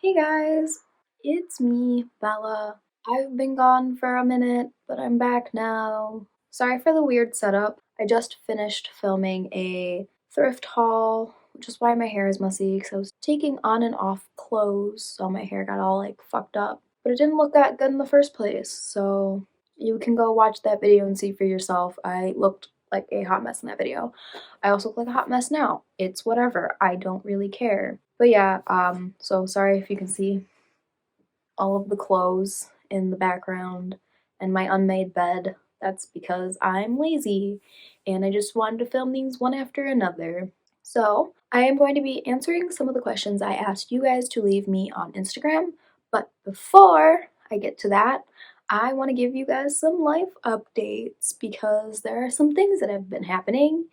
Hey guys, it's me, Bella. I've been gone for a minute, but I'm back now. Sorry for the weird setup. I just finished filming a thrift haul, which is why my hair is messy because I was taking on and off clothes, so my hair got all like fucked up. But it didn't look that good in the first place, so you can go watch that video and see for yourself. I looked like a hot mess in that video. I also look like a hot mess now. It's whatever. I don't really care. But yeah, so sorry if you can see all of the clothes in the background and my unmade bed. That's because I'm lazy and I just wanted to film these one after another. So, I am going to be answering some of the questions I asked you guys to leave me on Instagram, but before I get to that, I want to give you guys some life updates because there are some things that have been happening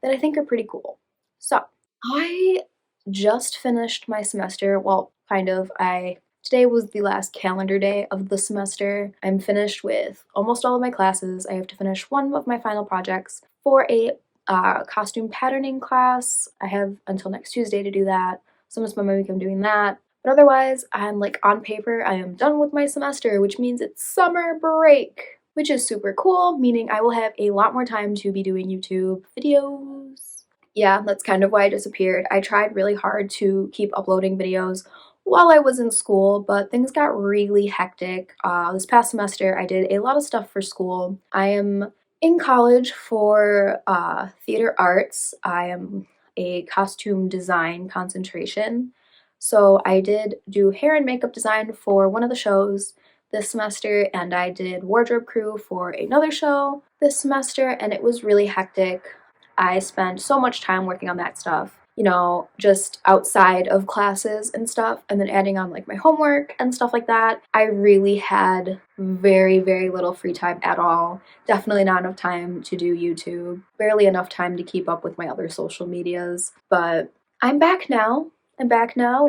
that I think are pretty cool. So, I just finished my semester. Well, kind of. I Today was the last calendar day of the semester. I'm finished with almost all of my classes. I have to finish one of my final projects for a costume patterning class. I have until next Tuesday to do that. So I'm gonna spend my weekend doing that. But otherwise, I'm like on paper, I am done with my semester, which means it's summer break, which is super cool, meaning I will have a lot more time to be doing YouTube videos. Yeah, that's kind of why I disappeared. I tried really hard to keep uploading videos while I was in school, but things got really hectic. This past semester, I did a lot of stuff for school. I am in college for theater arts. I am a costume design concentration. So I did do hair and makeup design for one of the shows this semester, and I did wardrobe crew for another show this semester, and it was really hectic. I spent so much time working on that stuff, just outside of classes and stuff, and then adding on like my homework and stuff like that. I really had very, very little free time at all. Definitely not enough time to do YouTube, barely enough time to keep up with my other social medias. But I'm back now. And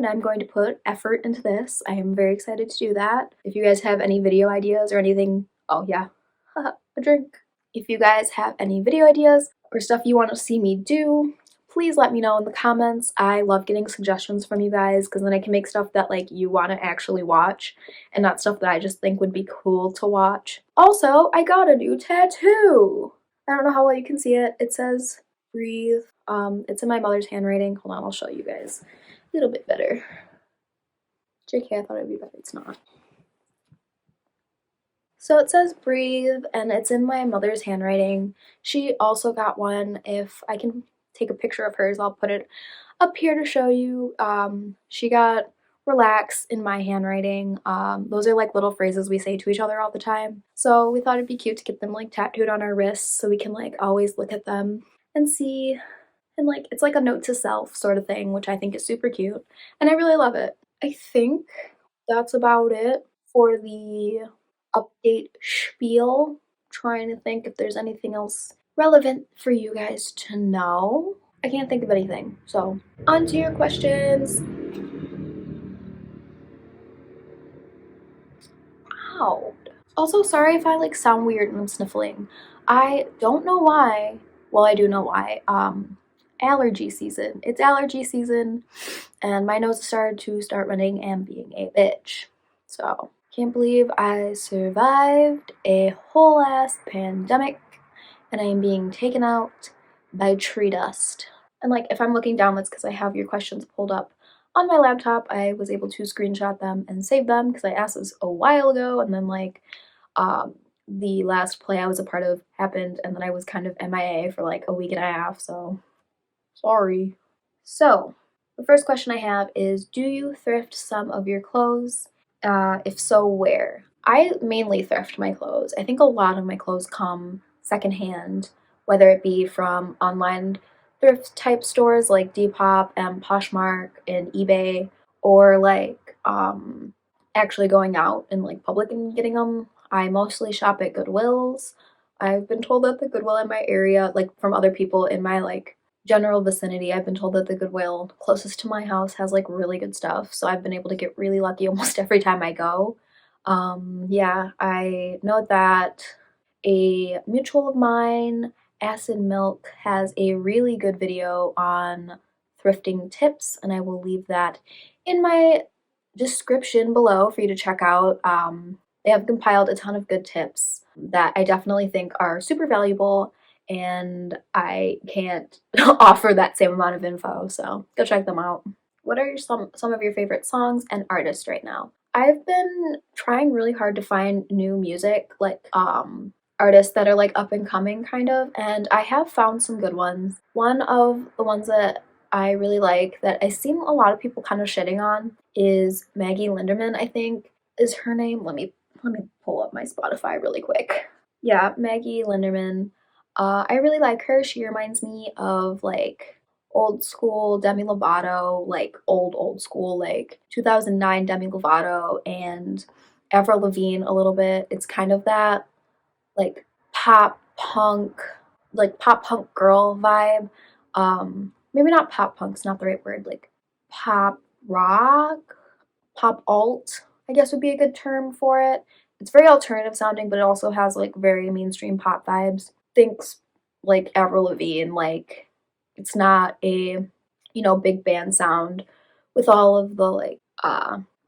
I'm going to put effort into this. I am very excited to do that. If you guys have any video ideas or anything, oh yeah, a drink. If you guys have any video ideas or stuff you want to see me do, please let me know in the comments. I love getting suggestions from you guys because then I can make stuff that like you want to actually watch and not stuff that I just think would be cool to watch. Also, I got a new tattoo. I don't know how well you can see it. It says breathe. It's in my mother's handwriting. Hold on, I'll show you guys a little bit better. JK, I thought it'd be better. It's not. So it says breathe and it's in my mother's handwriting. She also got one. If I can take a picture of hers, I'll put it up here to show you. She got relax in my handwriting. Those are like little phrases we say to each other all the time. So we thought it'd be cute to get them like tattooed on our wrists so we can like always look at them and see. And like it's like a note to self sort of thing, which I think is super cute. And I really love it. I think that's about it for the update spiel. Trying to think if there's anything else relevant for you guys to know. I can't think of anything. So, on to your questions. Ow. Also, sorry if I like sound weird and I'm sniffling. I don't know why. Well, I do know why. Allergy season. It's allergy season, and my nose started to start running and being a bitch. So, can't believe I survived a whole ass pandemic and I am being taken out by tree dust. And like if I'm looking down, that's because I have your questions pulled up on my laptop. I was able to screenshot them and save them because I asked this a while ago, and then like the last play I was a part of happened and then I was kind of MIA for like a week and a half, so sorry. So the first question I have is, do you thrift some of your clothes? If so, where? I mainly thrift my clothes. I think a lot of my clothes come secondhand, whether it be from online thrift type stores like Depop and Poshmark and eBay, or like actually going out in like public and getting them. I mostly shop at Goodwills. I've been told that the Goodwill in my area, like from other people in my like general vicinity, I've been told that the Goodwill closest to my house has like really good stuff, so I've been able to get really lucky almost every time I go. Yeah, I know that a mutual of mine, Acid Milk, has a really good video on thrifting tips, and I will leave that in my description below for you to check out. They have compiled a ton of good tips that I definitely think are super valuable, and I can't offer that same amount of info, so go check them out. What are some of your favorite songs and artists right now? I've been trying really hard to find new music, like artists that are like up and coming kind of, and I have found some good ones. One of the ones that I really like that I seen a lot of people kind of shitting on is Maggie Linderman, I think is her name. Let me pull up my Spotify really quick. Yeah, Maggie Linderman. I really like her. She reminds me of like old school Demi Lovato, like old school, like 2009 Demi Lovato and Avril Lavigne a little bit. It's kind of that like pop punk, like pop punk girl vibe. Maybe not pop punk's not the right word, like pop rock, pop alt, I guess would be a good term for it. It's very alternative sounding, but it also has like very mainstream pop vibes. Thinks like Avril Lavigne, like it's not a, big band sound with all of the like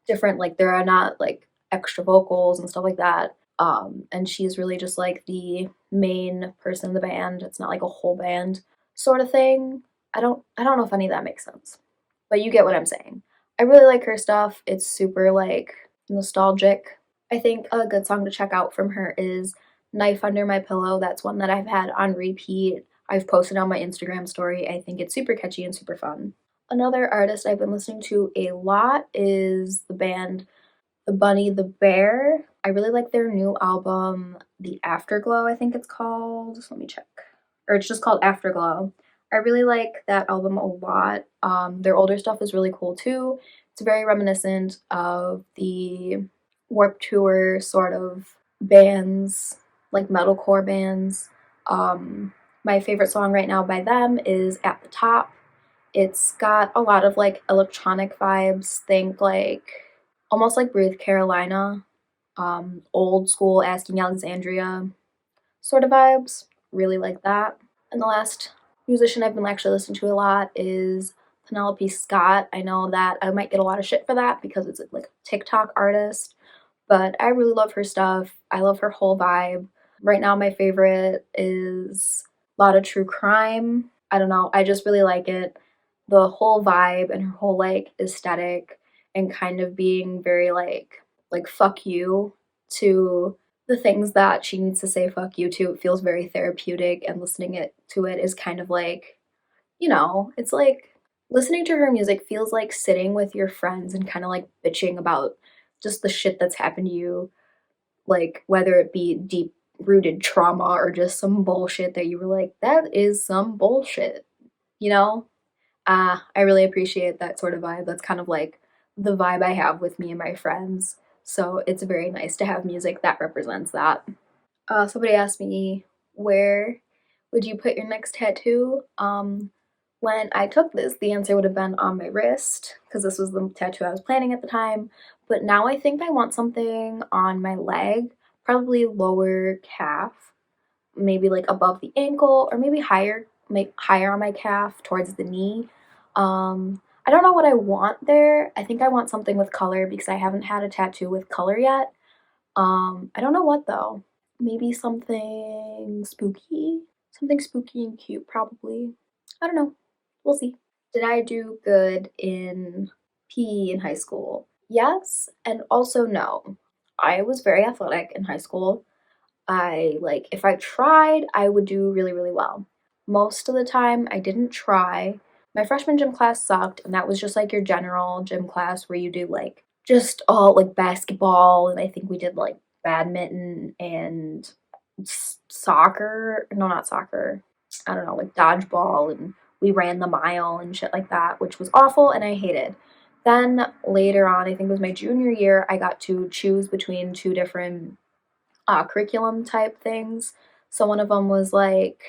different, like there are not like extra vocals and stuff like that. And she's really just like the main person in the band. It's not like a whole band sort of thing. I don't know if any of that makes sense. But you get what I'm saying. I really like her stuff. It's super like nostalgic. I think a good song to check out from her is Knife Under My Pillow. That's one that I've had on repeat. I've posted on my Instagram story. I think it's super catchy and super fun. Another artist I've been listening to a lot is the band The Bunny the Bear. I really like their new album, The Afterglow, I think it's called. Let me check. Or it's just called Afterglow. I really like that album a lot. Their older stuff is really cool too. It's very reminiscent of the Warped Tour sort of bands, like metalcore bands. My favorite song right now by them is At the Top. It's got a lot of like electronic vibes. Think like almost like Breathe Carolina, old school Asking Alexandria sort of vibes. Really like that. And the last musician I've been actually listening to a lot is Penelope Scott. I know that I might get a lot of shit for that because it's like a TikTok artist, but I really love her stuff. I love her whole vibe. Right now, my favorite is a lot of true crime. I don't know, I just really like it. The whole vibe and her whole like aesthetic and kind of being very like fuck you to the things that she needs to say fuck you to. It feels very therapeutic, and listening it to it is kind of like, it's like listening to her music feels like sitting with your friends and kind of like bitching about just the shit that's happened to you, like whether it be deep rooted trauma or just some bullshit that you were like, that is some bullshit, you know? I really appreciate that sort of vibe. That's kind of like the vibe I have with me and my friends. So it's very nice to have music that represents that. Somebody asked me, where would you put your next tattoo? When I took this, the answer would have been on my wrist, because this was the tattoo I was planning at the time. But now I think I want something on my leg, probably lower calf, maybe like above the ankle, or maybe higher, make higher on my calf towards the knee. I don't know what I want there. I think I want something with color because I haven't had a tattoo with color yet. I don't know what though. Maybe something spooky? Something spooky and cute, probably. I don't know. We'll see. Did I do good in PE in high school? Yes, and also no. I was very athletic in high school. I like, if I tried, I would do really, really well. Most of the time, I didn't try. My freshman gym class sucked, and that was just like your general gym class where you do like just all like basketball, and I think we did like badminton and soccer. No, not soccer. I don't know, like dodgeball, and we ran the mile and shit like that, which was awful and I hated. Then later on, I think it was my junior year, I got to choose between two different curriculum type things. So one of them was like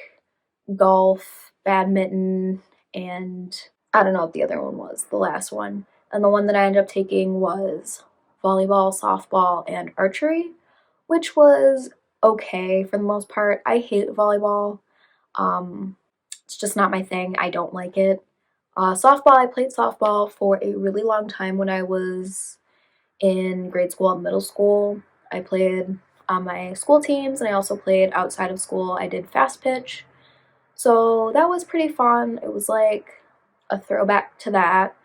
golf, badminton, and I don't know what the other one was, the last one. And the one that I ended up taking was volleyball, softball, and archery, which was okay for the most part. I hate volleyball. Um, it's just not my thing. I don't like it. Softball, I played softball for a really long time when I was in grade school and middle school. I played on my school teams and I also played outside of school. I did fast pitch. So that was pretty fun. It was like a throwback to that,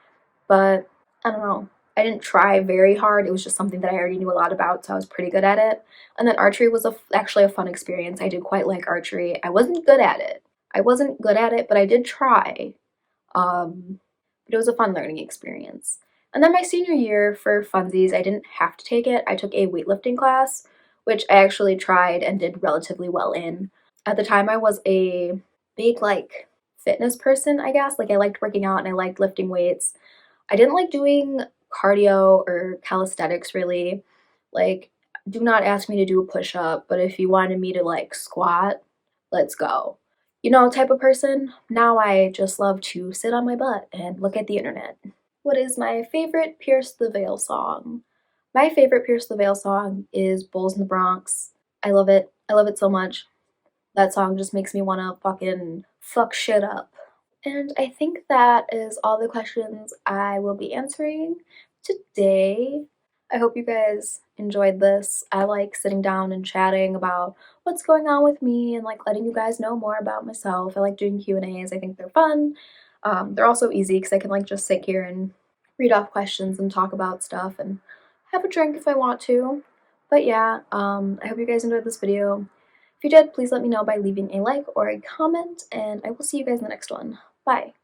but I don't know. I didn't try very hard. It was just something that I already knew a lot about, so I was pretty good at it. And then archery was actually a fun experience. I did quite like archery. I wasn't good at it. But I did try. But it was a fun learning experience. And then my senior year, for funsies, I didn't have to take it. I took a weightlifting class, which I actually tried and did relatively well in. At the time, I was a big, like, fitness person, I guess. Like, I liked working out and I liked lifting weights. I didn't like doing cardio or calisthenics really. Like, do not ask me to do a push up, but if you wanted me to like squat, let's go. You know, type of person. Now I just love to sit on my butt and look at the internet. What is my favorite Pierce the Veil song? My favorite Pierce the Veil song is Bulls in the Bronx. I love it. I love it so much. That song just makes me want to fucking fuck shit up. And I think that is all the questions I will be answering today. I hope you guys enjoyed this. I like sitting down and chatting about what's going on with me and like letting you guys know more about myself. I like doing Q&As. I think they're fun. They're also easy because I can like just sit here and read off questions and talk about stuff and have a drink if I want to. But yeah, I hope you guys enjoyed this video. If you did, please let me know by leaving a like or a comment, and I will see you guys in the next one. Bye.